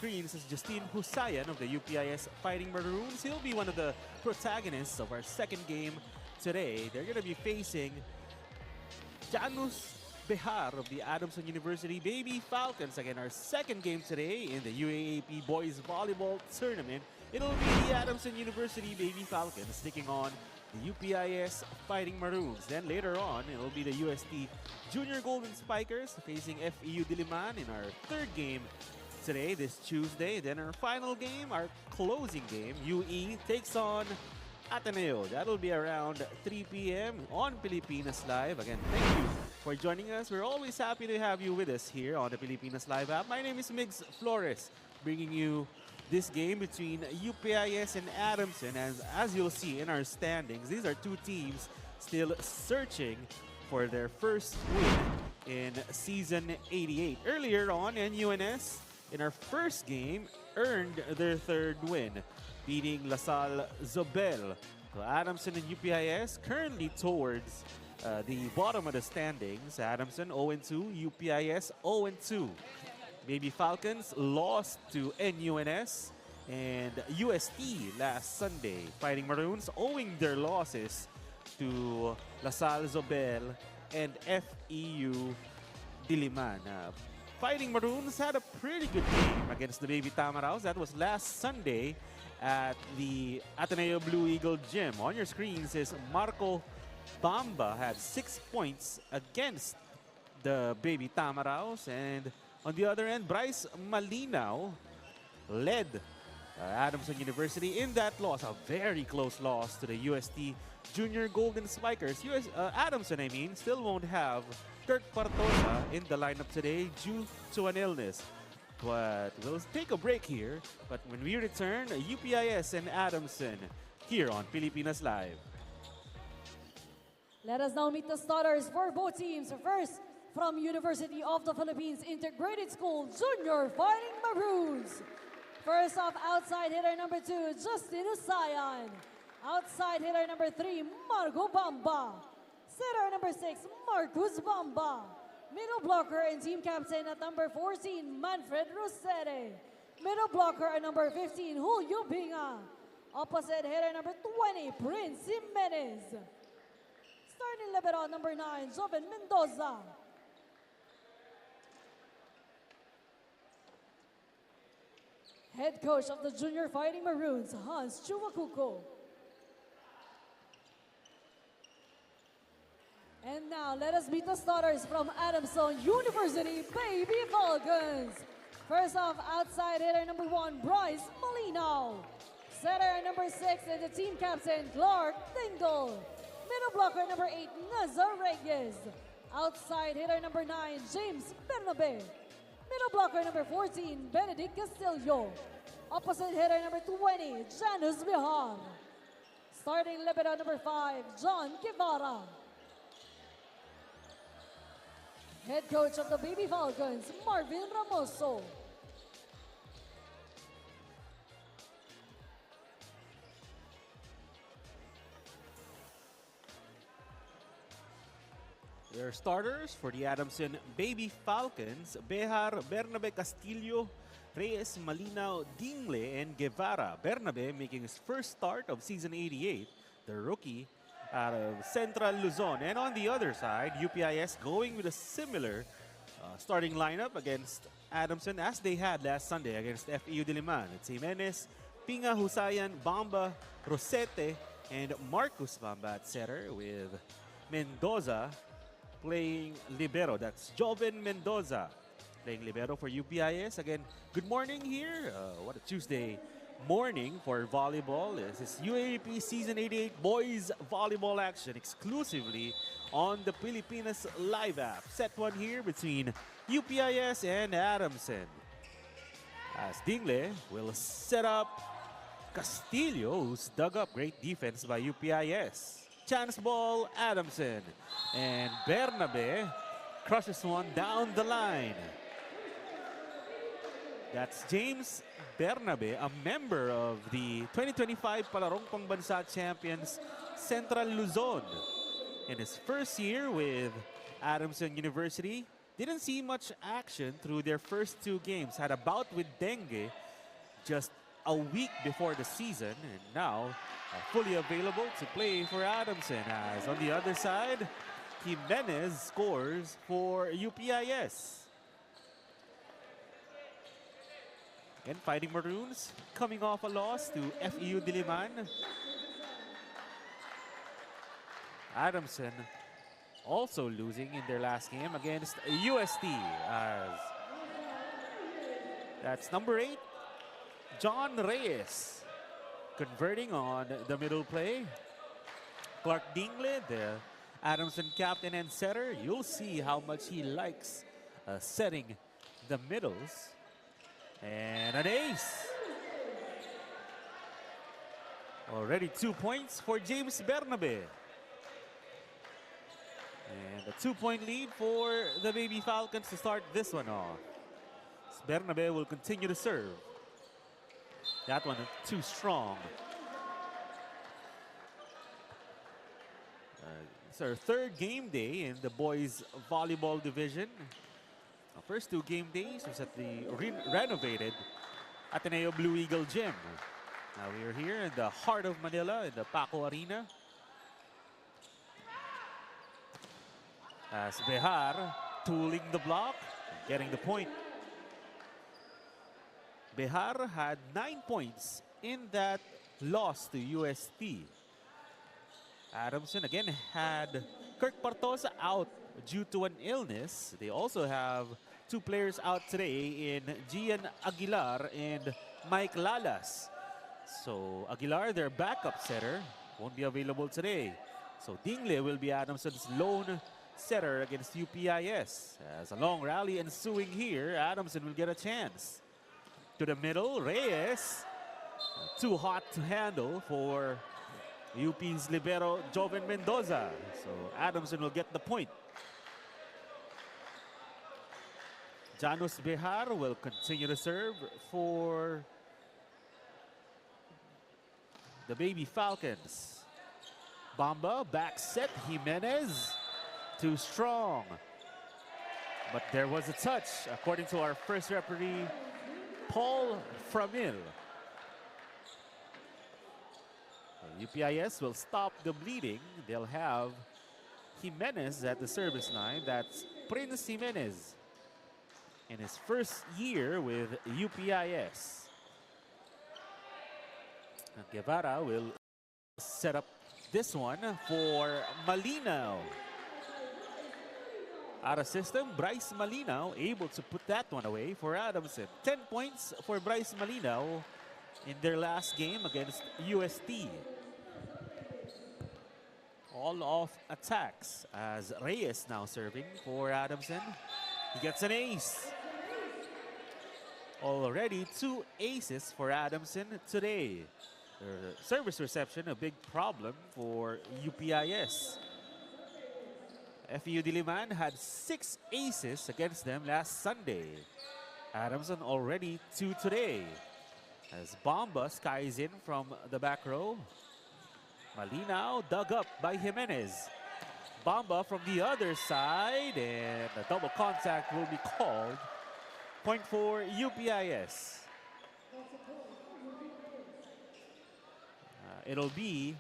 screens is Justine Husayan of the UPIS Fighting Maroons. He'll be one of the protagonists of our second game today. They're going to be facing Janus Behar of the Adamson University Baby Falcons. Again, our second game today in the UAAP Boys Volleyball Tournament. It'll be the Adamson University Baby Falcons taking on the UPIS Fighting Maroons. Then later on, it'll be the UST Junior Golden Spikers facing FEU Diliman in our third game today, this Tuesday. Then our final game, our closing game, UE takes on Ateneo. That'll be around 3 p.m. on Pilipinas Live. Again, thank you for joining us. We're always happy to have you with us here on the Pilipinas Live app. My name is Migs Flores, bringing you this game between UPIS and Adamson. As you'll see in our standings, these are two teams still searching for their first win in Season 88. Earlier on, NUNS, in our first game, earned their third win, beating LaSalle Zobel. So Adamson and UPIS currently towards the bottom of the standings. Adamson 0-2, UPIS 0-2. Baby Falcons lost to NUNS and UST last Sunday. Fighting Maroons owing their losses to LaSalle Zobel and FEU Diliman. Fighting Maroons had a pretty good game against the Baby Tamaraos. That was last Sunday at the Ateneo Blue Eagle Gym. On your screens is Marco Bamba had 6 points against the Baby Tamaraos, and on the other end, Bryce Malinaw led Adamson University in that loss, a very close loss to the UST Junior Golden Spikers. Adamson, still won't have Kirk Partosa in the lineup today due to an illness. But we'll take a break here. But when we return, UPIS and Adamson here on Pilipinas Live. Let us now meet the starters for both teams. First, from University of the Philippines Integrated School, Junior Fighting Maroons. First off, outside hitter number 2, Justine Husayan. Outside hitter number 3, Marco Bamba. Setter number 6, Marcus Bamba. Middle blocker and team captain at number 14, Manfred Rosete. Middle blocker at number 15, Julio Binga. Opposite hitter number 20, Prince Jimenez. Starting libero number 9, Joven Mendoza. Head coach of the Junior Fighting Maroons, Hans Chuwakuko. And now, let us meet the starters from Adamson University Baby Falcons. First off, outside hitter number 1, Bryce Malinaw. Setter number 6 and the team captain, Clark Dingle. Middle blocker number 8, Nazar Reyes. Outside hitter number 9, James Bernabe. Middle blocker number 14, Benedict Castillo. Opposite hitter number 20, Janus Behar. Starting libero number 5, John Guevara. Head coach of the Baby Falcons, Marvin Ramoso. Their starters for the Adamson Baby Falcons, Behar, Bernabe Castillo, Reyes, Malinaw, Dingle, and Guevara. Bernabe making his first start of Season 88, the rookie out of Central Luzon. And on the other side, UPIS going with a similar starting lineup against Adamson as they had last Sunday against FEU Diliman. It's Jimenez, Pinga, Husayan, Bamba, Rosete, and Marcus Bamba at setter, with Mendoza playing libero. That's Joven Mendoza playing libero for UPIS. Again, good morning here. What a Tuesday morning for volleyball. This is UAAP Season 88 Boys Volleyball action exclusively on the Pilipinas Live app. Set one here between UPIS and Adamson. As Dingle will set up Castillo, who's dug up. Great defense by UPIS. Chance ball, Adamson. And Bernabe crushes one down the line. That's James Bernabe, a member of the 2025 Palarong Pangbansa Champions Central Luzon. In his first year with Adamson University, didn't see much action through their first 2 games. Had a bout with dengue just a week before the season, and now fully available to play for Adamson. As on the other side, Jimenez scores for UPIS. Again, Fighting Maroons coming off a loss to FEU Diliman. Adamson also losing in their last game against UST, as that's number 8, John Reyes, converting on the middle play. Clark Dingle, the Adamson captain and setter. You'll see how much he likes setting the middles. And an ace. Already 2 points for James Bernabe. And a 2-point lead for the Baby Falcons to start this one off. Bernabe will continue to serve. That one too strong. It's our 3rd game day in the boys volleyball division. Our first 2 game days was at the renovated Ateneo Blue Eagle Gym. Now we are here in the heart of Manila in the Paco Arena. As Behar tooling the block, getting the point. Behar had 9 points in that loss to UST. Adamson again had Kirk Partosa out due to an illness. They also have 2 players out today in Gian Aguilar and Mike Lalas. So Aguilar, their backup setter, won't be available today. So Dingle will be Adamson's lone setter against UPIS. As a long rally ensuing here, Adamson will get a chance. To the middle, Reyes. Too hot to handle for UP's libero Joven Mendoza. So Adamson will get the point. Janus Behar will continue to serve for the Baby Falcons. Bamba, back set, Jimenez, too strong. But there was a touch, according to our first referee, Paul Framil. UPIS will stop the bleeding. They'll have Jimenez at the service line. That's Prince Jimenez in his first year with UPIS. And Guevara will set up this one for Malinaw. Out of system, Bryce Malinaw able to put that one away for Adamson. 10 points for Bryce Malinaw in their last game against UST. All off attacks as Reyes now serving for Adamson. He gets an ace. Already 2 aces for Adamson today. Their service reception, a big problem for UPIS. FEU Diliman had 6 aces against them last Sunday. Adamson already 2 today. As Bamba skies in from the back row. Malinaw dug up by Jimenez. Bamba from the other side, and a double contact will be called. Point for UPIS. It'll be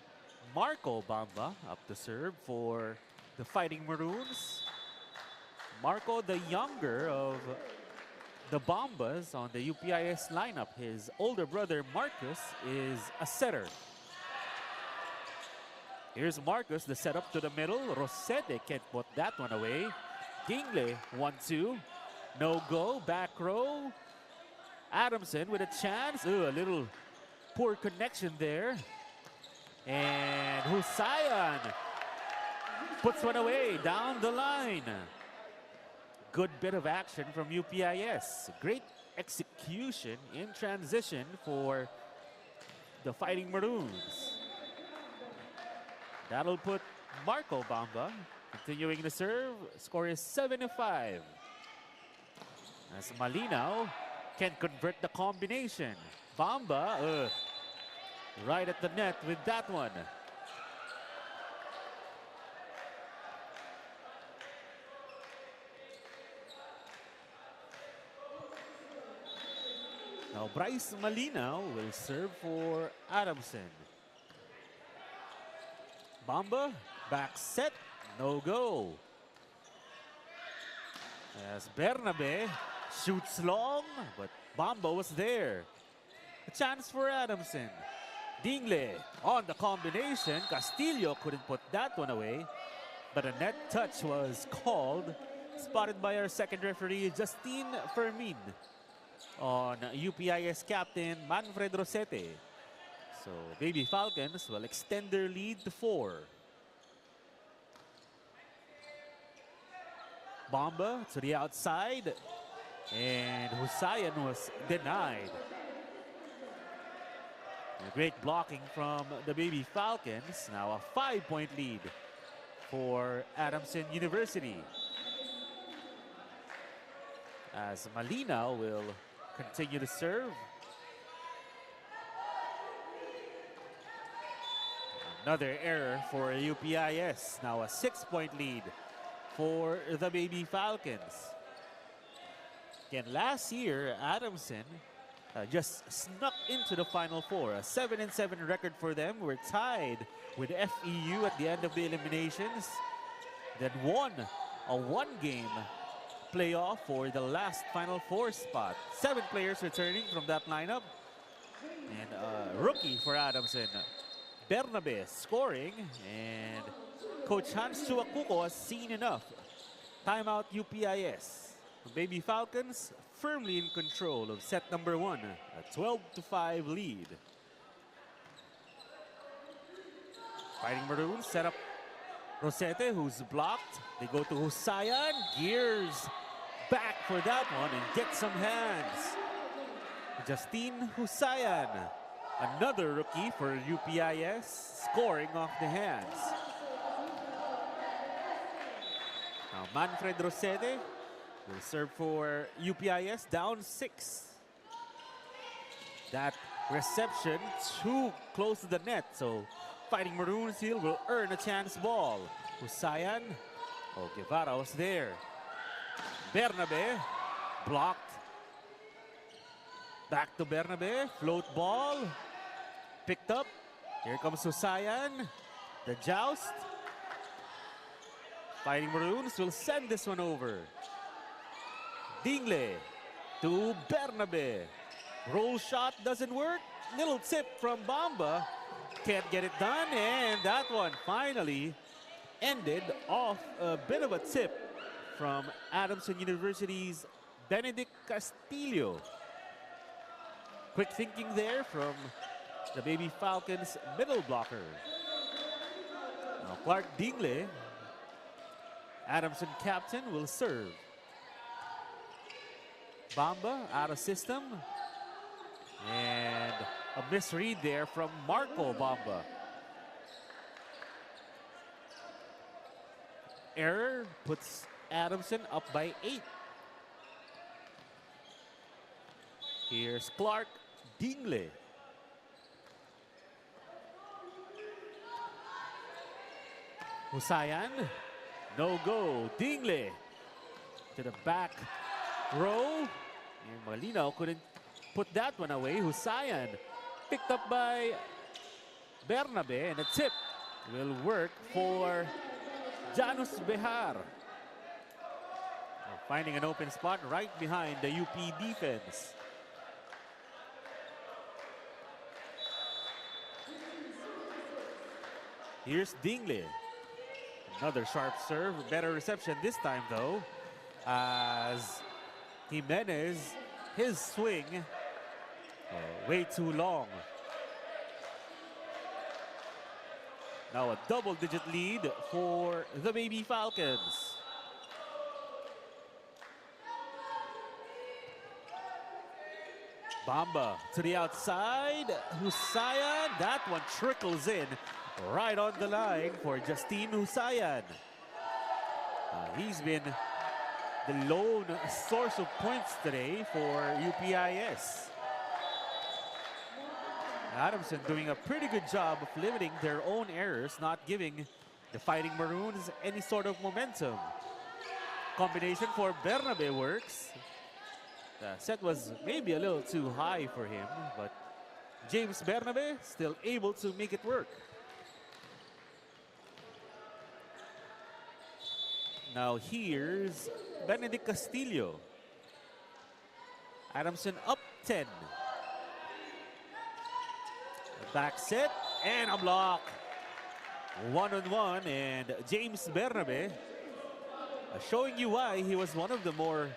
Marco Bamba up to serve for the Fighting Maroons. Marco, the younger of the Bombas on the UPIS lineup. His older brother, Marcus, is a setter. Here's Marcus, the setup to the middle. Rosete can't put that one away. Dingle, 1-2. No go, back row. Adamson with a chance. Ooh, a little poor connection there. And Husayan puts one away down the line. Good bit of action from UPIS. Great execution in transition for the Fighting Maroons. That'll put Marco Bamba continuing to serve. Score is 7-5. As Malinaw can convert the combination. Bamba, right at the net with that one. Now Bryce Malinaw will serve for Adamson. Bamba, back set, no go. As Bernabe shoots long, but Bamba was there. A chance for Adamson. Dingle on the combination. Castillo couldn't put that one away, but a net touch was called, spotted by our second referee, Justine Fermin, on UPIS captain Manfred Rosete. So Baby Falcons will extend their lead to 4. Bamba to the outside, and Husayan was denied. A great blocking from the Baby Falcons. Now a 5-point lead for Adamson University, as Malinaw will continue to serve. Another error for UPIS. Now a 6-point lead for the Baby Falcons. Again, last year, Adamson just snuck into the Final Four. A 7-7 record for them. We're tied with FEU at the end of the eliminations. Then won a 1-game playoff for the last Final Four spot. 7 players returning from that lineup. And a rookie for Adamson, Bernabe, scoring. And Coach Hans Chuacuco has seen enough. Timeout UPIS. The Baby Falcons firmly in control of set number 1. A 12-5 lead. Fighting Maroons set up Rosete, who's blocked. They go to Husayan. Gears back for that one and get some hands. Justine Husayan, another rookie for UPIS, scoring off the hands. Now Manfred Rosete will serve for UPIS, down 6. That reception too close to the net, so Fighting Maroons here will earn a chance ball. Husayan, Guevara was there. Bernabe, blocked. Back to Bernabe, float ball. Picked up. Here comes Husayan. The joust. Fighting Maroons will send this one over. Dingle to Bernabe. Roll shot doesn't work. Little tip from Bamba. Can't get it done, and that one finally ended off a bit of a tip from Adamson University's Benedict Castillo. Quick thinking there from the Baby Falcons middle blocker. Now Clark Dingle, Adamson captain, will serve. Bamba out of system. And a misread there from Marco Bamba. Error puts Adamson up by 8. Here's Clark Dingle. Husayan, no go. Dingle to the back row. And Malinaw couldn't put that one away. Husayan picked up by Bernabe, and a tip will work for Janus Behar. Finding an open spot right behind the UP defense. Here's Dingle. Another sharp serve, better reception this time though, as Jimenez, his swing, way too long. Now a double-digit lead for the Baby Falcons. Bamba to the outside. Husayan, that one trickles in right on the line for Justine Husayan. He's been the lone source of points today for UPIS. Adamson doing a pretty good job of limiting their own errors, not giving the Fighting Maroons any sort of momentum. Combination for Bernabe works. The set was maybe a little too high for him, but James Bernabe still able to make it work. Now here's Benedict Castillo. Adamson up 10. A back set and a block. 1-on-1, and James Bernabe showing you why he was one of the more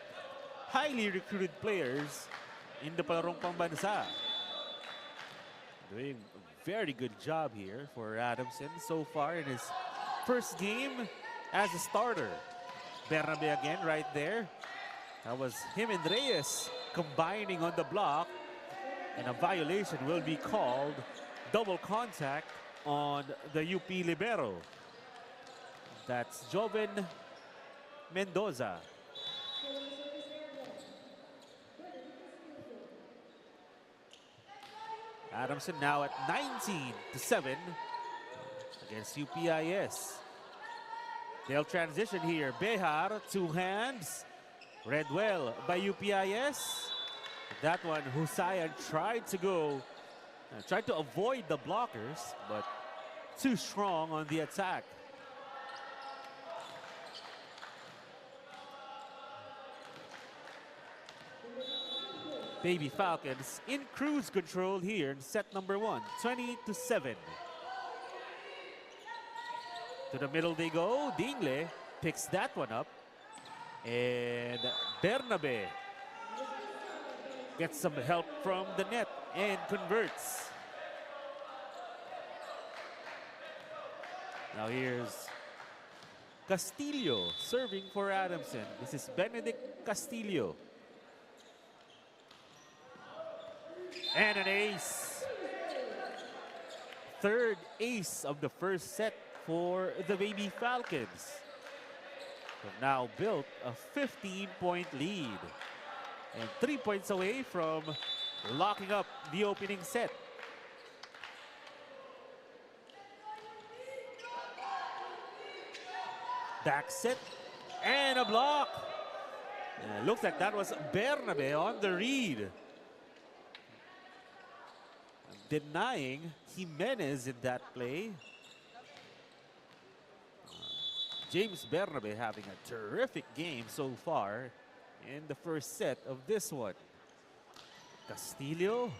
highly recruited players in the Palarong Pambansa. Doing a very good job here for Adamson so far in his first game as a starter. Bernabe again right there. That was him and Reyes combining on the block, and a violation will be called. Double contact on the UP libero. That's Joven Mendoza. Adamson now at 19-7 against UPIS. They'll transition here. Behar, two hands. Read well by UPIS. That one, Husayan tried to go, tried to avoid the blockers, but too strong on the attack. Baby Falcons in cruise control here in set number 1, 20-7. To the middle they go. Dingle picks that one up. And Bernabe gets some help from the net and converts. Now here's Castillo serving for Adamson. This is Benedict Castillo. And an ace. Third ace of the first set for the Baby Falcons. Have now built a 15-point lead. And 3 points away from locking up the opening set. Back set and a block. And it looks like that was Bernabe on the read, denying Jimenez in that play. James Bernabe having a terrific game so far in the first set of this one. Castillo,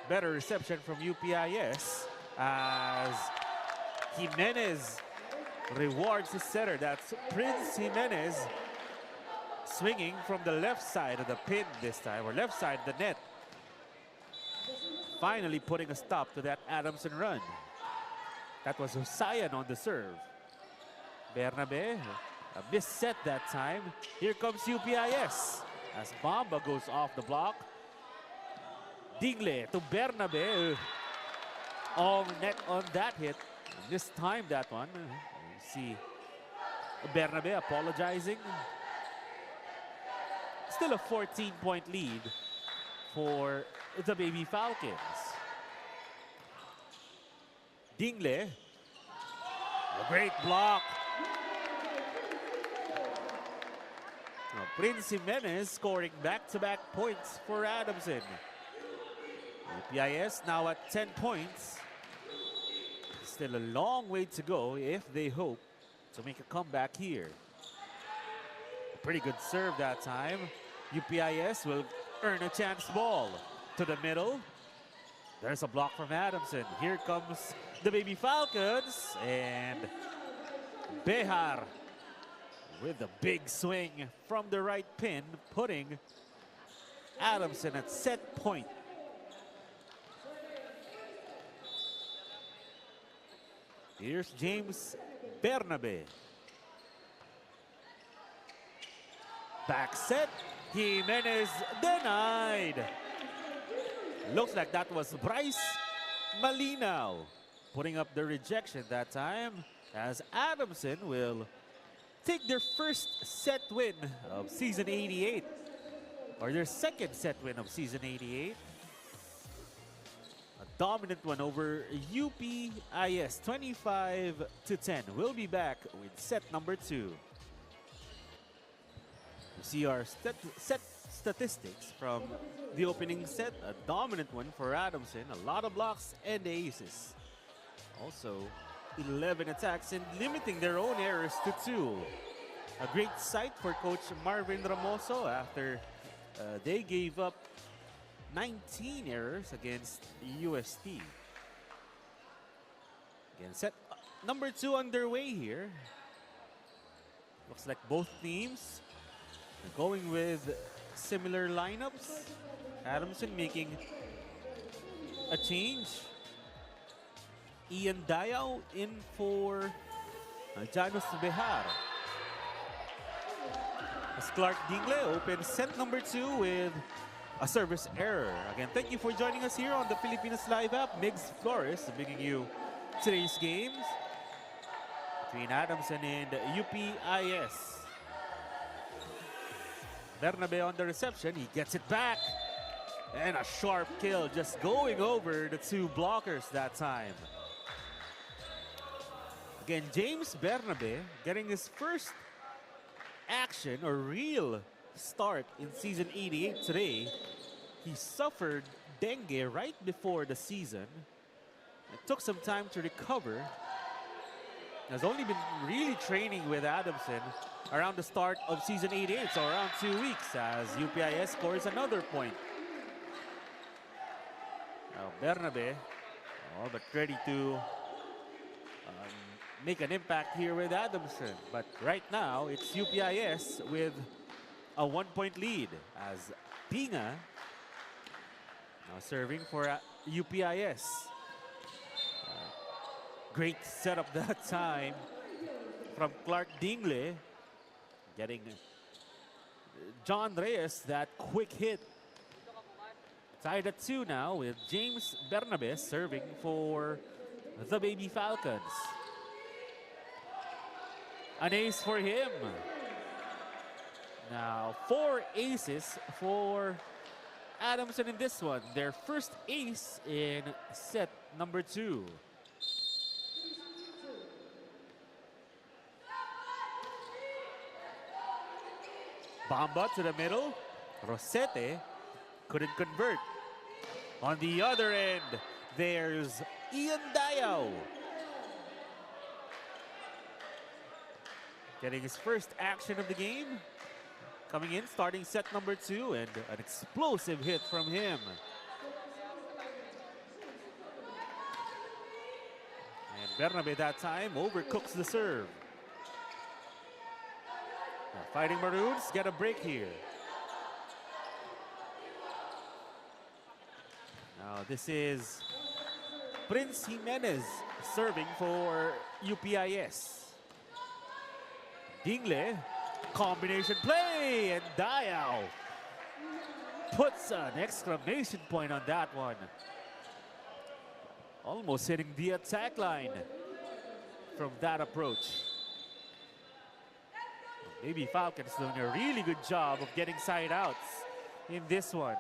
better reception from UPIS as Jimenez rewards the setter. That's Prince Jimenez swinging from the left side of the pin this time, or left side of the net. Finally putting a stop to that Adamson run. That was Husayan on the serve. Bernabe, a missed set that time. Here comes UPIS as Bamba goes off the block. Dingle to Bernabe. All net on that hit. This time that one. You see Bernabe apologizing. Still a 14-point lead for the Baby Falcons. Dingle, a great block. Now, Prince Jimenez scoring back-to-back points for Adamson. UPIS now at 10 points. Still a long way to go if they hope to make a comeback here. A pretty good serve that time. UPIS will earn a chance ball. To the middle. There's a block from Adamson. Here comes the Baby Falcons. And Behar with a big swing from the right pin, putting Adamson at set point. Here's James Bernabe. Back set. Jimenez denied. Looks like that was Bryce Malinaw putting up the rejection that time, as Adamson will take their first set win of season 88, or their second set win of season 88. A dominant one over UPIS, 25-10. We'll be back with set number 2. You see our set statistics from the opening set. A dominant one for Adamson, a lot of blocks and aces. Also, 11 attacks and limiting their own errors to 2. A great sight for Coach Marvin Ramoso after they gave up 19 errors against UST. Again, set number 2 underway here. Looks like both teams are going with similar lineups. Adamson making a change. Ian Diao in for Janus Behar. As Clark Dingle opens set number 2 with a service error. Again, thank you for joining us here on the Filipinas Live app. Migs Flores bringing you today's games between Adamson and UPIS. Bernabe on the reception, he gets it back. And a sharp kill, just going over the 2 blockers that time. Again, James Bernabe getting his first action or real start in season 88 today. He suffered dengue right before the season. It took some time to recover. Has only been really training with Adamson around the start of season 88, so around 2 weeks, as UPIS scores another point. Now Bernabe, but ready to make an impact here with Adamson. But right now, it's UPIS with a 1-point lead as Pinga now serving for UPIS. Great setup that time from Clark Dingle, getting John Reyes that quick hit. Tied at 2 now with James Bernabe serving for the Baby Falcons. An ace for him. Now 4 aces for Adamson in this one. Their first ace in set number 2. Bamba to the middle. Rosete couldn't convert. On the other end, there's Ian Diao. Getting his first action of the game. Coming in, starting set number 2, and an explosive hit from him. And Bernabe that time overcooks the serve. Now, Fighting Maroons get a break here. Now this is Prince Jimenez serving for UPIS. Dingle, combination play, and Diao puts an exclamation point on that one. Almost hitting the attack line from that approach. Maybe Falcons doing a really good job of getting side outs in this one.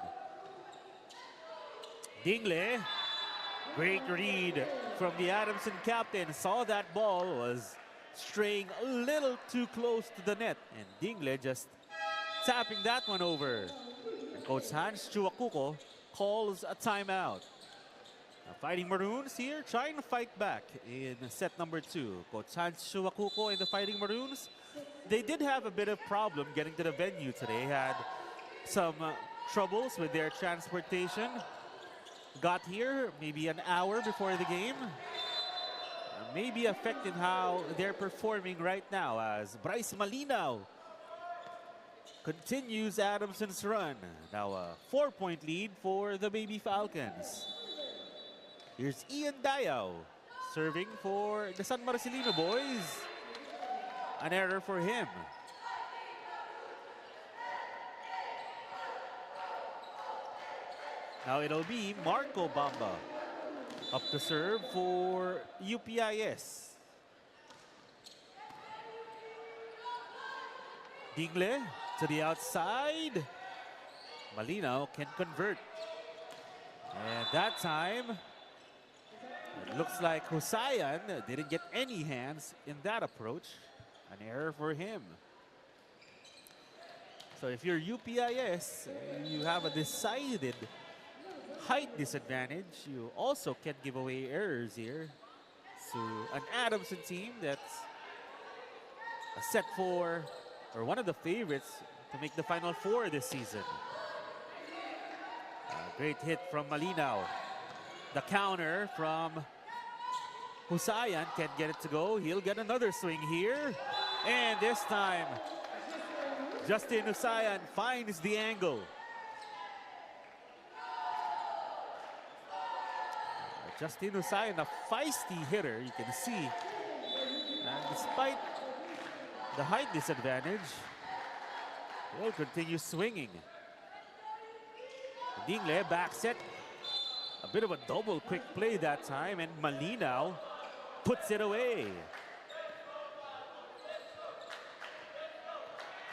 Dingle, great read from the Adamson captain. Saw that ball was straying a little too close to the net, and Dingle just tapping that one over. And Coach Hans Chuakuko calls a timeout. Now, Fighting Maroons here trying to fight back in set number 2. Coach Hans Chuakuko and the Fighting Maroons, they did have a bit of problem getting to the venue today. Had some troubles with their transportation. Got here maybe an hour before the game. Maybe affecting how they're performing right now, as Bryce Malinaw continues Adamson's run. Now a 4-point lead for the Baby Falcons. Here's Ian Diao serving for the San Marcelino boys. An error for him. Now it'll be Marco Bamba up to serve for UPIS. Dingle to the outside. Malinaw can convert. And that time, it looks like Husayan didn't get any hands in that approach. An error for him. So if you're UPIS, you have a decided height disadvantage. You also can't give away errors here. So an Adamson team that's a set for, or one of the favorites to make the Final Four this season. A great hit from Malinaw. The counter from Husayan can't get it to go. He'll get another swing here. And this time, Justin Husayan finds the angle. Justin Husayan, a feisty hitter, you can see. And despite the height disadvantage, he'll continue swinging. Dingle back set. A bit of a double quick play that time, and Malinaw puts it away.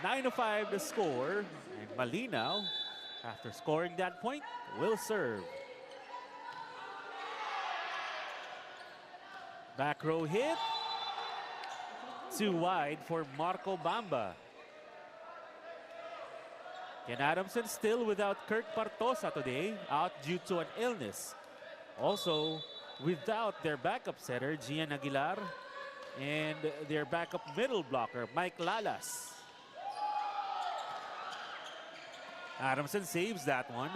9-5 the score, and Malinaw, after scoring that point, will serve. Back row hit. Too wide for Marco Bamba. Ken Adamson still without Kirk Partosa today, out due to an illness. Also without their backup setter, Gian Aguilar, and their backup middle blocker, Mike Lalas. Adamson saves that one.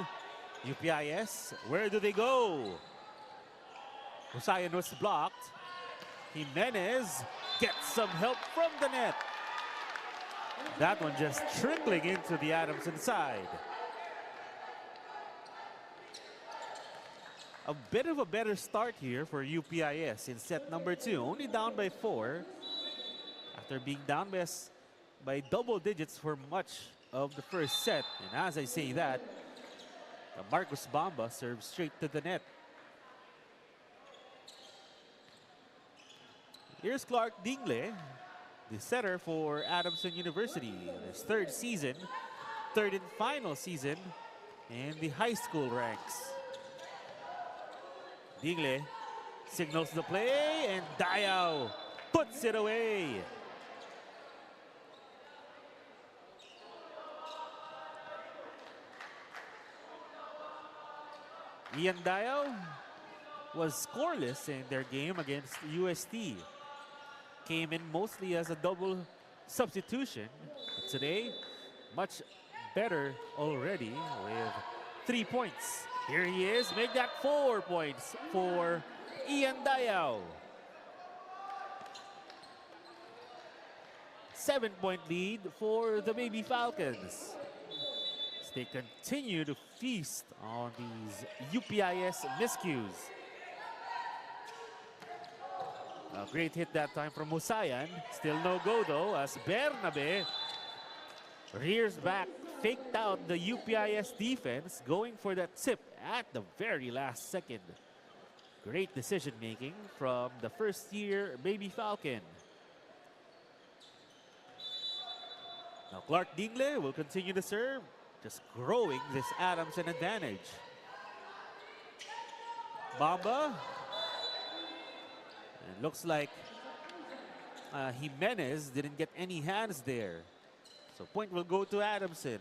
UPIS, where do they go? Husayan was blocked. Jimenez gets some help from the net. That one just trickling into the Adamson side. A bit of a better start here for UPIS in set number 2. Only down by 4 after being down by double digits for much of the first set. And as I say that, Marcus Bamba serves straight to the net. Here's Clark Dingle, the setter for Adamson University. His third season, third and final season in the high school ranks. Dingle signals the play, and Dayao puts it away. Ian Dayao was scoreless in their game against UST. Came in mostly as a double substitution. But today, much better already with 3 points. Here he is, make that 4 points for Ian Dayao. 7-point lead for the Baby Falcons. As they continue to feast on these UPIS miscues. A great hit that time from Husayan. Still no go though, as Bernabe rears back, faked out the UPIS defense, going for that tip at the very last second. Great decision making from the first-year Baby Falcon. Now Clark Dingle will continue to serve, just growing this Adamson advantage. Bamba. It looks like Jimenez didn't get any hands there. So point will go to Adamson.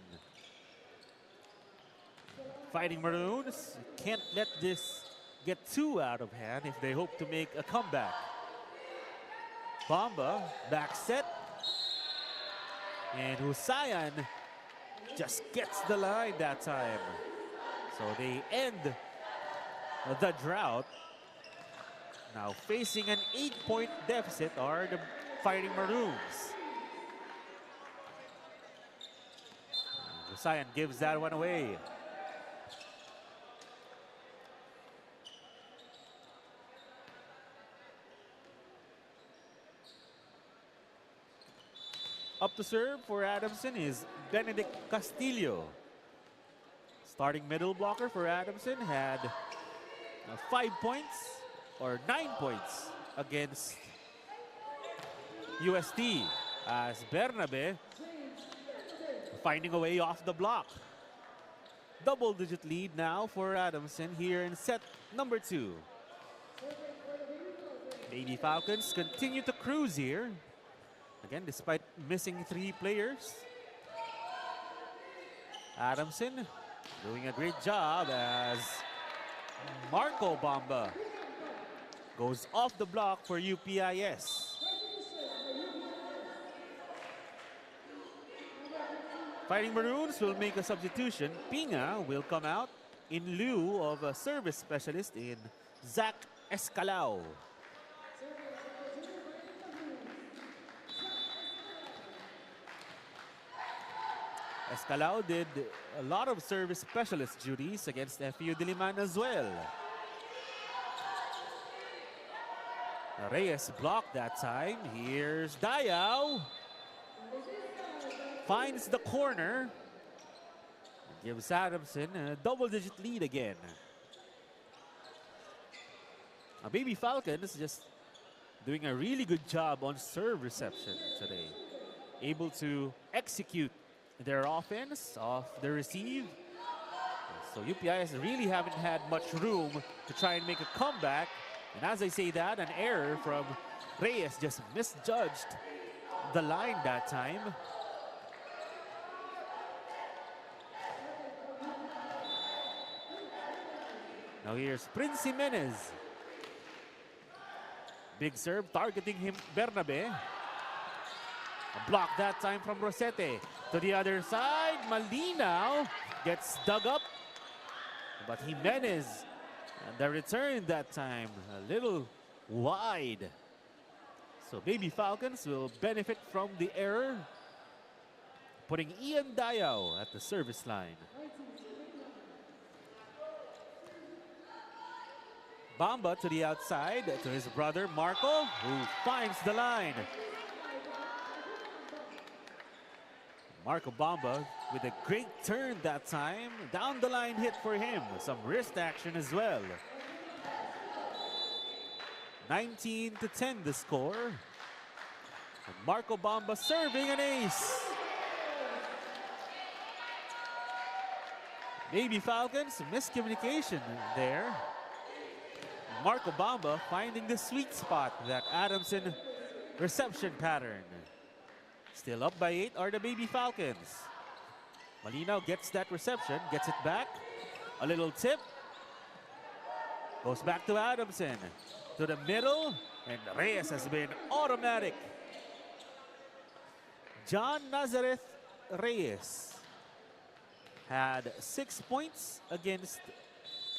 Fighting Maroons can't let this get too out of hand if they hope to make a comeback. Bamba back set. And Husayan just gets the line that time. So they end the drought. Now facing an 8-point deficit are the Fighting Maroons. Husayan gives that one away. Up to serve for Adamson is Benedict Castillo. Starting middle blocker for Adamson had 5 points or 9 points against UST, as Bernabe finding a way off the block. Double-digit lead now for Adamson here in set number 2. Baby Falcons continue to cruise here. Again, despite missing 3 players. Adamson doing a great job as Marco Bamba goes off the block for UPIS. Fighting Maroons will make a substitution. Pinga will come out in lieu of a service specialist in Zach Escalao. Escalao did a lot of service specialist duties against FU Diliman as well. Reyes blocked that time. Here's Dayao. Finds the corner. Gives Adamson a double-digit lead again. Now, Baby Falcons just doing a really good job on serve reception today. Able to execute their offense off the receive. So UPIS really haven't had much room to try and make a comeback. And as I say that, an error from Reyes just misjudged the line that time. Now here's Prince Jimenez. Big serve targeting him, Bernabe. A block that time from Rosete. To the other side, Malinaw gets dug up. But Jimenez, and the return that time, a little wide. So Baby Falcons will benefit from the error, putting Ian Dayao at the service line. Bamba to the outside, to his brother Marco, who finds the line. Marco Bamba with a great turn that time. Down the line hit for him. Some wrist action as well. 19-10 the score. And Marco Bamba serving an ace. Baby Falcons, miscommunication there. Marco Bamba finding the sweet spot, that Adamson reception pattern. Still up by 8 are the Baby Falcons. Malinaw gets that reception, gets it back. A little tip. Goes back to Adamson. To the middle, and Reyes has been automatic. John Nazareth Reyes had 6 points against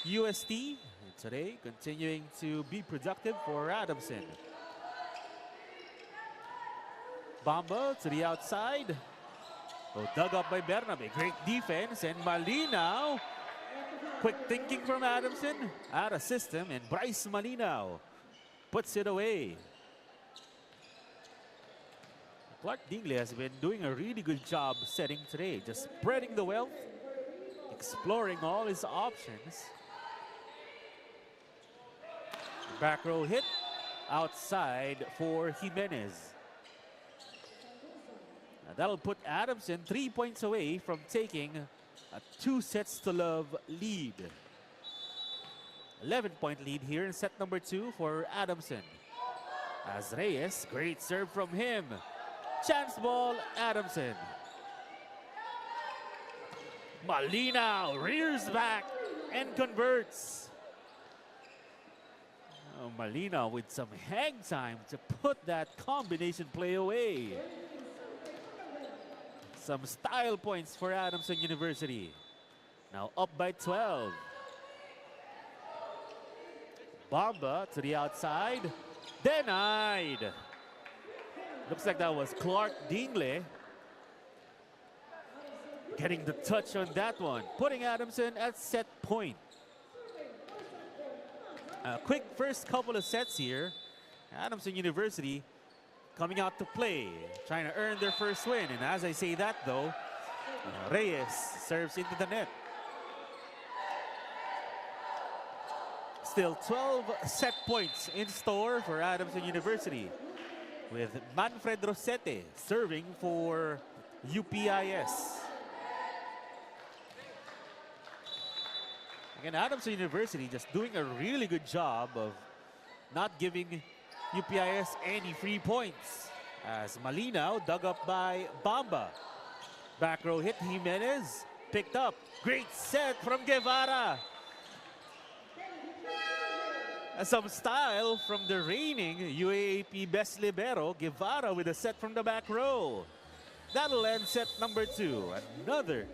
UST. And today, continuing to be productive for Adamson. Bamba to the outside. Oh, dug up by Bernabe. Great defense. And Malinaw. Quick thinking from Adamson. Out of system. And Bryce Malinaw puts it away. Clark Dingley has been doing a really good job setting today. Just spreading the wealth. Exploring all his options. Back row hit. Outside for Jimenez. That'll put Adamson 3 points away from taking a 2-0 lead. 11-point lead here in set number 2 for Adamson. As Reyes, great serve from him. Chance ball, Adamson. Malinaw rears back and converts. Oh, Malinaw with some hang time to put that combination play away. Some style points for Adamson University. Now up by 12. Bamba to the outside. Denied. Looks like that was Clark Dingley getting the touch on that one. Putting Adamson at set point. A quick first couple of sets here. Adamson University coming out to play, trying to earn their first win. And as I say that though, Reyes serves into the net. Still 12 set points in store for Adamson University, with Manfred Rosete serving for UPIS. Again, Adamson University just doing a really good job of not giving UPIS any free points, as Malinaw dug up by Bamba. Back row hit, Jimenez. picked up. Great set from Guevara. Some style from the reigning UAAP best libero, Guevara, with a set from the back row. That'll end set number 2. Another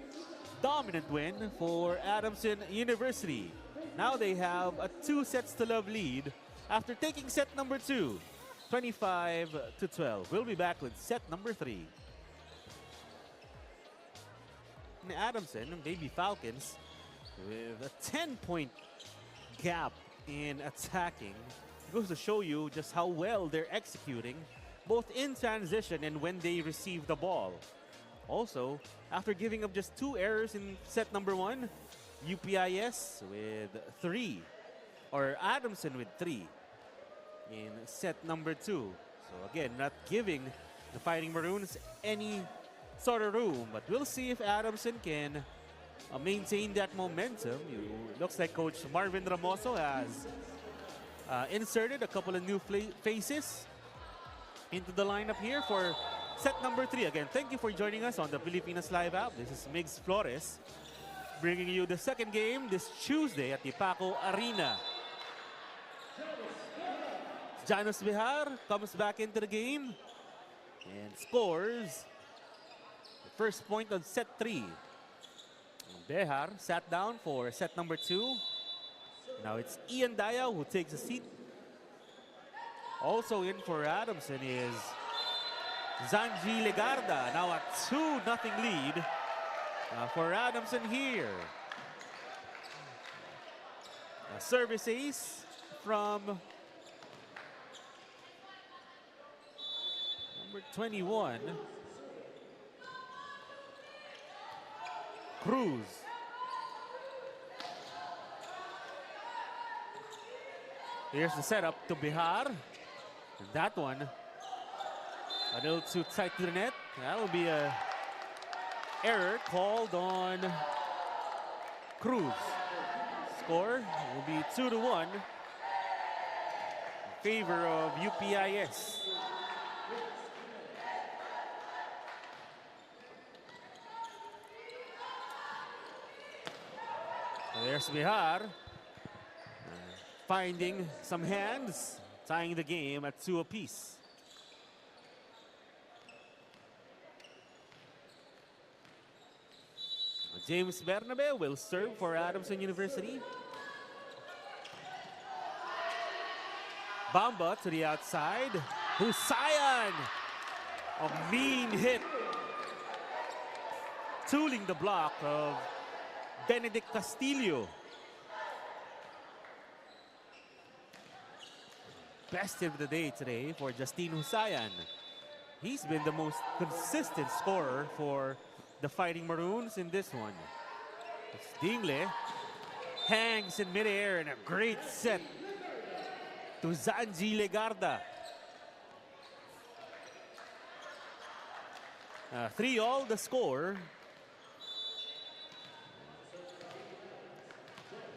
dominant win for Adamson University. Now they have a 2 sets to love lead after taking set number 2, 25-12. We'll be back with set number 3. And Adamson, Baby Falcons, with a 10-point gap in attacking. It goes to show you just how well they're executing, both in transition and when they receive the ball. Also, after giving up just 2 errors in set number 1, UPIS with 3, or Adamson with 3 in set number 2. So again, not giving the Fighting Maroons any sort of room, but we'll see if Adamson can maintain that momentum. Looks like Coach Marvin Ramoso has inserted a couple of new faces into the lineup here for set number 3. Again, thank you for joining us on the Pilipinas Live app. This is Migs Flores bringing you the second game this Tuesday at the Paco Arena. Janus Bihar comes back into the game and scores the first point on set 3. Behar sat down for set number 2. Now it's Ian Daya who takes a seat. Also in for Adamson is Zanji Legarda. Now a 2-0 lead for Adamson here. A service ace from number 21. Cruz. Here's the setup to Bihar. And that one, a little too tight to the net. That will be a error called on Cruz. Score will be 2-1 in favor of UPIS. There's Bihar finding some hands, tying the game at 2 apiece. James Bernabe will serve for Adamson University. Bamba to the outside. Husayan! A mean hit. Tooling the block of Benedict Castillo. Best hit of the day today for Justine Husayan. He's been the most consistent scorer for the Fighting Maroons in this one. It's Dingle hangs in midair and a great set to Zanji Legarda. 3-3 the score.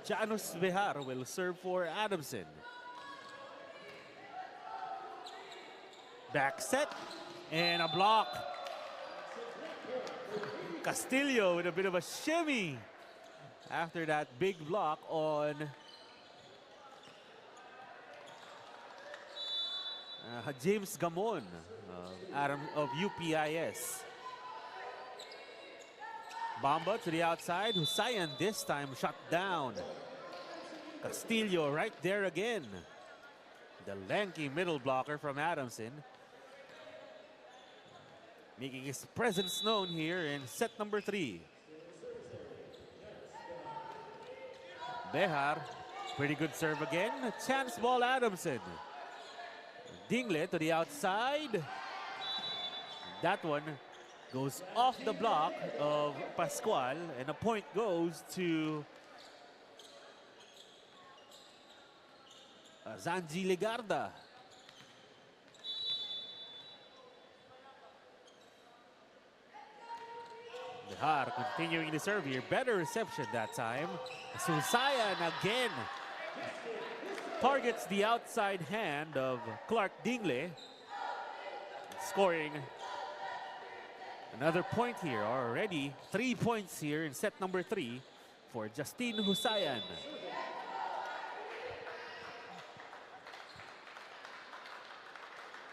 Janus Bihar will serve for Adamson. Back set and a block. Castillo with a bit of a shimmy after that big block on James Gamon of UPIS. Bamba to the outside. Husayan this time shut down. Castillo right there again. The lanky middle blocker from Adamson, making his presence known here in set number 3. Behar, pretty good serve again. Chance ball Adamson. Dingle to the outside. That one goes off the block of Pascual, and a point goes to Zanji Legarda. Bihar continuing to serve here. Better reception that time. Husayan again targets the outside hand of Clark Dingle, scoring Another point here, already 3 points here in set number 3 for Justine Husayan.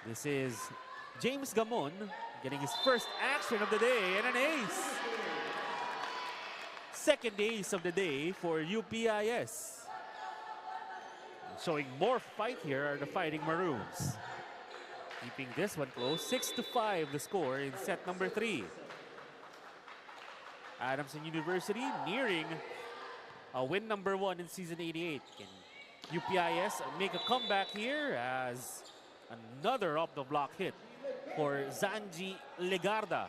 This is James Gamon getting his first action of the day and an ace. Second ace of the day for UPIS. Showing more fight here are the Fighting Maroons. Keeping this one close, 6-5 the score in set number 3. Adamson University nearing win number 1 in season 88. Can UPIS make a comeback here as another off the block hit for Zanji Legarda.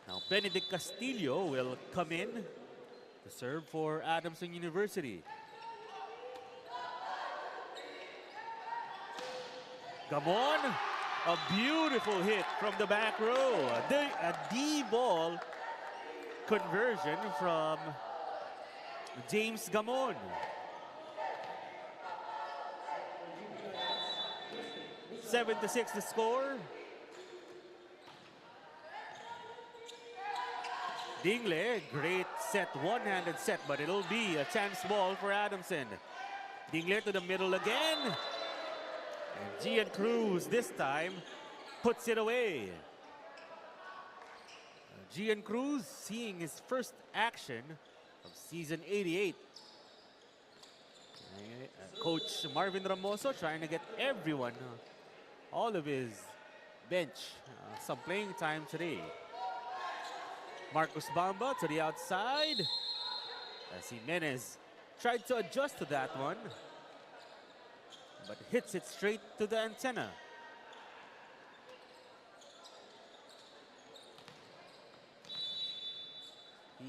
Now Benedict Castillo will come in to serve for Adamson University. Gamon, a beautiful hit from the back row. A D-ball conversion from James Gamon. Seven to 6 the score. Dingle, great set, one-handed set, but it'll be a chance ball for Adamson. Dingle to the middle again. And Gian Cruz this time puts it away. Gian Cruz seeing his first action of season 88. Coach Marvin Ramoso trying to get everyone, all of his bench, some playing time today. Marcus Bamba to the outside as Jimenez tried to adjust to that one, but hits it straight to the antenna.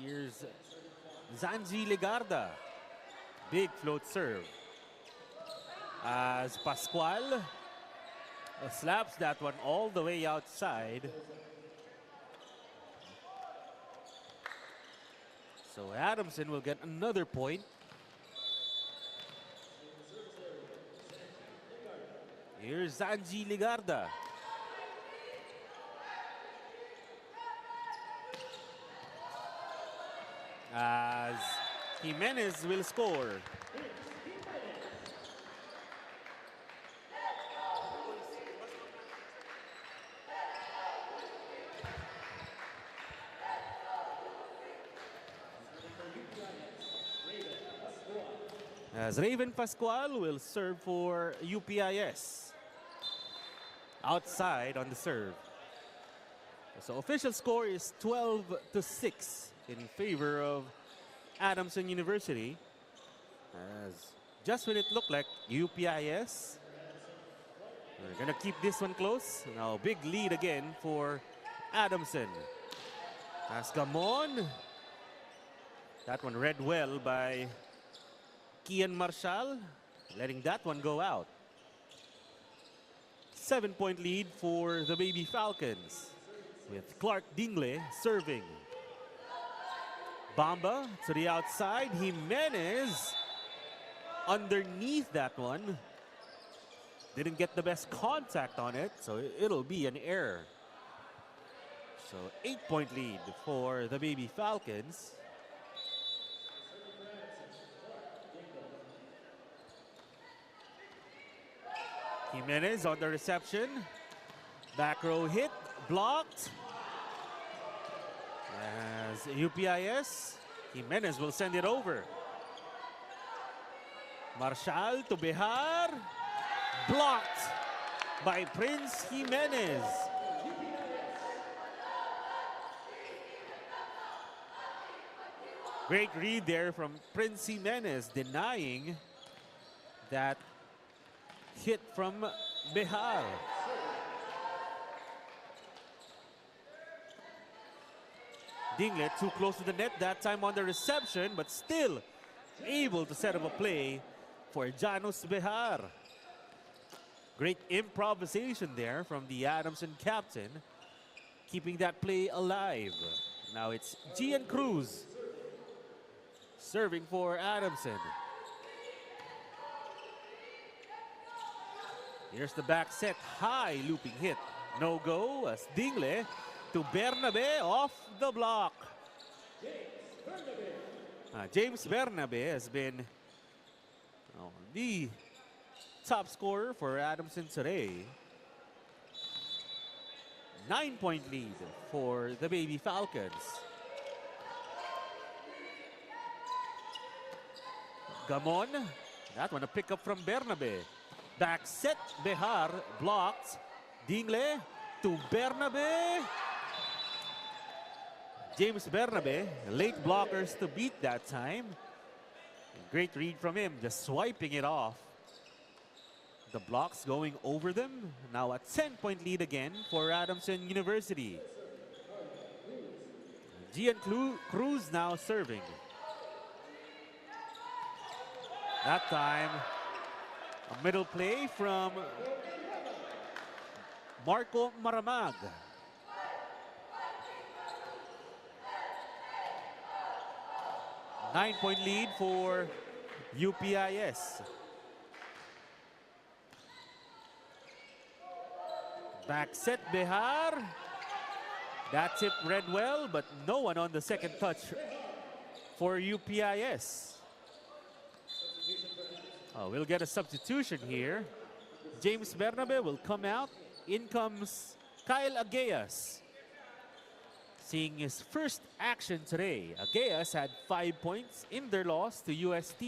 Here's Zanji Legarda. Big float serve. As Pascual slaps that one all the way outside. So Adamson will get another point. Here's Zanji Legarda. As Jimenez will score. As Raven Pascual will serve for UPIS. Outside on the serve. So official score is 12 to 6 in favor of Adamson University. As just when it looked like UPIS, we're gonna keep this one close. Now big lead again for Adamson. As Gamon, that one read well by Kian Marshall, letting that one go out. 7-point lead for the Baby Falcons with Clark Dingle serving. Bamba to the outside. Jimenez underneath that one. Didn't get the best contact on it, so it'll be an error. So 8-point lead for the Baby Falcons. Jimenez on the reception. Back row hit, blocked. As UPIS, Jimenez will send it over. Marshall to Behar. Blocked by Prince Jimenez. Great read there from Prince Jimenez, denying that hit from Behar. Dingle too close to the net that time on the reception, but still able to set up a play for Janus Behar. Great improvisation there from the Adamson captain, keeping that play alive. Now it's Gian Cruz serving for Adamson. Here's the back set, high looping hit. No go as Dingle to Bernabe off the block. James Bernabe has been the top scorer for Adamson today. 9-point lead for the Baby Falcons. Gamon, that one a pickup from Bernabe. Back set, Behar blocked. Dingle to Bernabe. James Bernabe, late blockers to beat that time. Great read from him, just swiping it off. The blocks going over them. Now a 10-point lead again for Adamson University. Gian Cruz now serving. That time, a middle play from Marco Maramag. Nine-point lead for UPIS. Back set, Behar. That tip read well, but no one on the second touch for UPIS. We'll get a substitution here. James Bernabe will come out. In comes Kyle Ageas. Seeing his first action today. Ageas had 5 points in their loss to UST.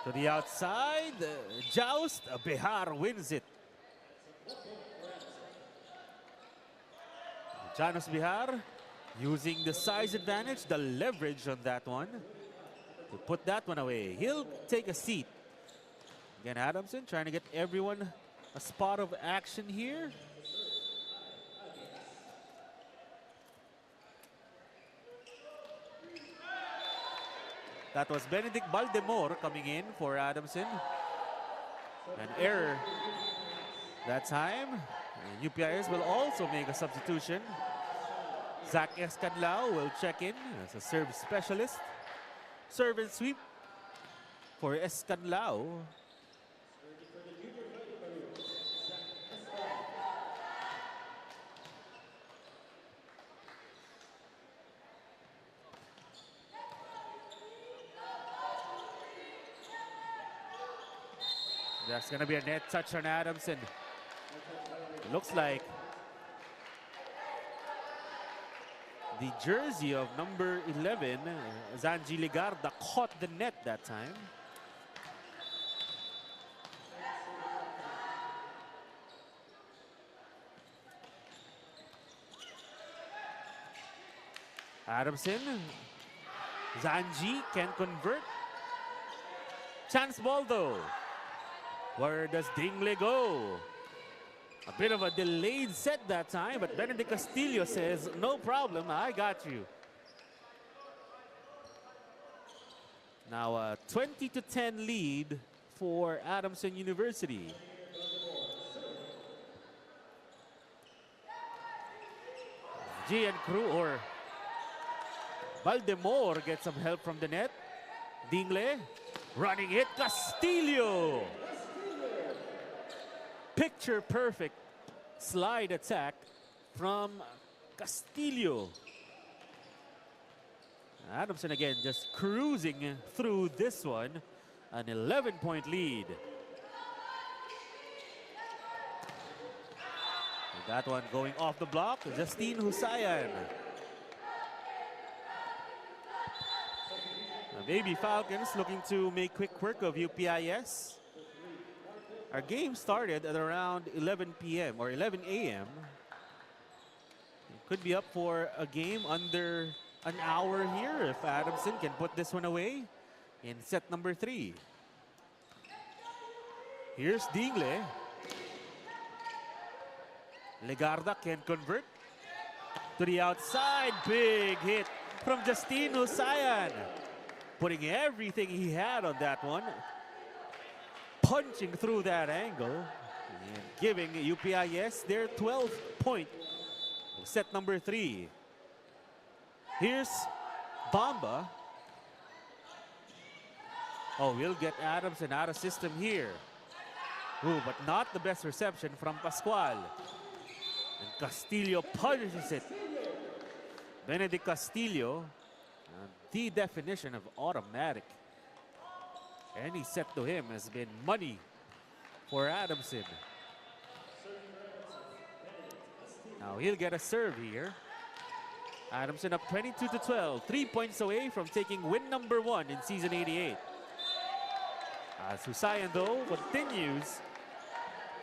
To the outside, joust, Behar wins it. Janus Behar using the size advantage, the leverage on that one to put that one away. He'll take a seat. Again, Adamson trying to get everyone a spot of action here. That was Benedict Baldemor coming in for Adamson. An error that time. And UPIS will also make a substitution. Zach Escanlao will check in as a serve specialist. Serve and sweep for Escanlao. That's going to be a net touch on Adamson. It looks like the jersey of number 11, Zanji Ligarda, caught the net that time. Adamson, Zanji can convert. Chance ball though. Where does Dingle go? A bit of a delayed set that time, but Benedict Castillo says, no problem, I got you. Now a 20-10 lead for Adamson University. Gian Cruz or Baldemor gets some help from the net. Dingle running it, Castillo. Picture perfect slide attack from Castillo. Adamson again just cruising through this one. An 11-point lead. And that one going off the block, Justine Husayan. The Baby Falcons looking to make quick work of UPIS. Our game started at around 11 p.m. or 11 a.m. Could be up for a game under an hour here if Adamson can put this one away in set number 3. Here's Dingle. Legarda can convert. To the outside, big hit from Justine Husayan. Putting everything he had on that one. Punching through that angle and giving UPIS their 12th point. Set number 3. Here's Bamba. Oh, we'll get Adamson out of system here. Ooh, but not the best reception from Pascual. And Castillo punishes it. Benedict Castillo, the definition of automatic. Any set to him has been money for Adamson. Now he'll get a serve here. Adamson up 22-12, 3 points away from taking win number 1 in season 88. As Husayan, though, continues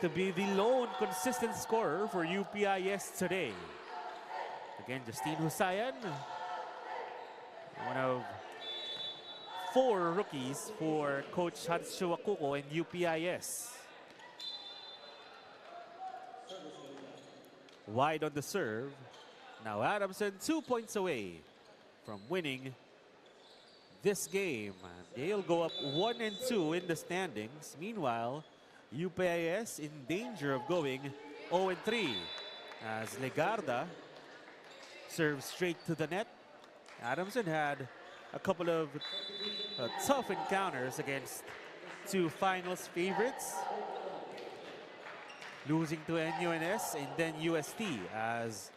to be the lone consistent scorer for UPIS today. Again, Justine Husayan, one of 4 rookies for Coach Hatsuo Akuko in UPIS. Wide on the serve. Now Adamson 2 points away from winning this game. They'll go up 1-2 in the standings. Meanwhile, UPIS in danger of going 0-3 as Legarda serves straight to the net. Adamson had a couple of tough encounters against 2 finals favorites, losing to NUNS and then UST as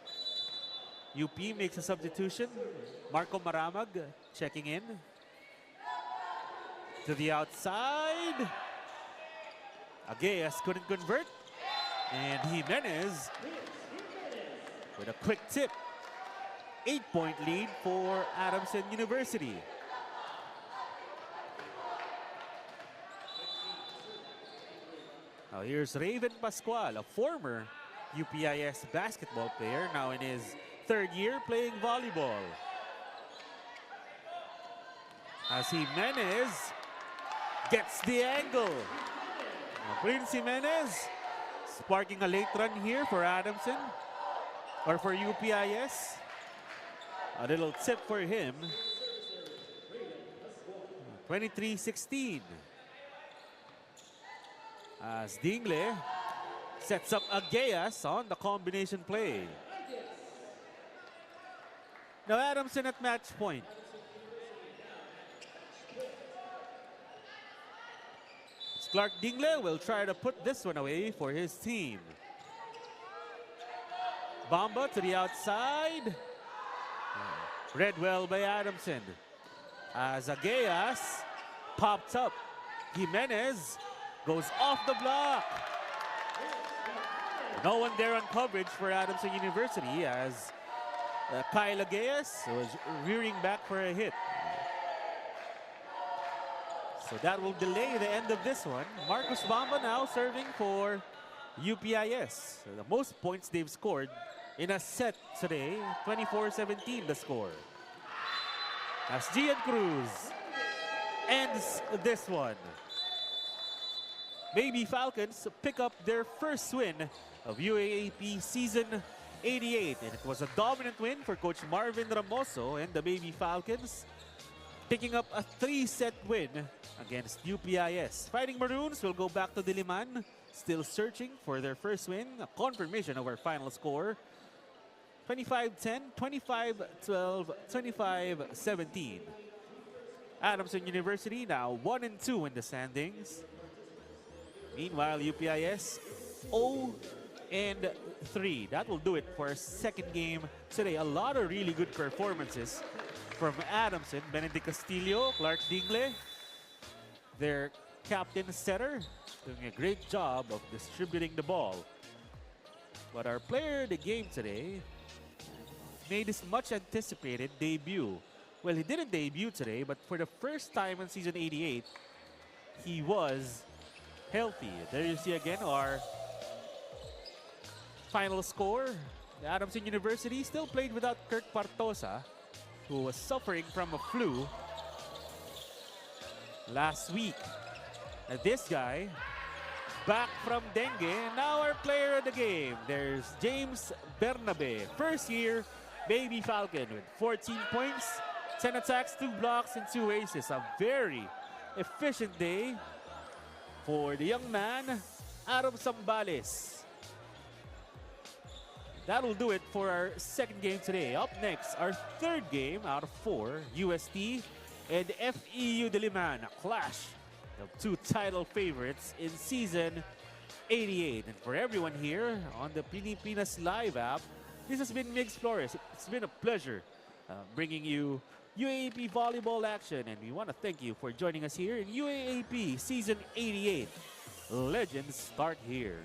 UP makes a substitution. Marco Maramag checking in. To the outside. Ageas couldn't convert. And Jimenez with a quick tip. 8-point lead for Adamson University. Now here's Raven Pascual, a former UPIS basketball player, now in his 3rd year playing volleyball. As Jimenez gets the angle. Now Prince Jimenez sparking a late run here for Adamson, or for UPIS. A little tip for him. 23-16. As Dingle sets up Ageas on the combination play. Now Adamson at match point. Clark Dingle will try to put this one away for his team. Bamba to the outside. Read well by Adamson. As Ageas popped up. Jimenez goes off the block. No one there on coverage for Adamson University as Kyle Ageas was rearing back for a hit. So that will delay the end of this one. Marcus Bamba now serving for UPIS. The most points they've scored in a set today. 24-17 the score. As Gian Cruz ends this one. Baby Falcons pick up their first win of UAAP season 88. And it was a dominant win for Coach Marvin Ramoso and the Baby Falcons, picking up a 3-set win against UPIS. Fighting Maroons will go back to Diliman, still searching for their first win. A confirmation of our final score. 25-10, 25-12, 25-17. Adamson University now 1-2 in the standings. Meanwhile, UPIS 0-3. That will do it for our second game today. A lot of really good performances from Adamson. Benedict Castillo, Clark Dingle, their captain setter, doing a great job of distributing the ball. But our player of the game today made his much anticipated debut. Well, he didn't debut today, but for the first time in season 88, he was healthy. There you see again our final score. The Adamson University still played without Kirk Partosa, who was suffering from a flu last week. And this guy, back from dengue, and now our player of the game. There's James Bernabe, first year Baby Falcon with 14 points, 10 attacks, 2 blocks, and 2 aces. A very efficient day for the young man out of Zambales. that'll do it for our second game today. Up next, our third game out of 4, UST and FEU Diliman, a clash of 2 title favorites in Season 88. And for everyone here on the Pilipinas Live app, this has been Migs Flores. It's been a pleasure bringing you UAAP volleyball action, and we want to thank you for joining us here in UAAP Season 88. Legends start here.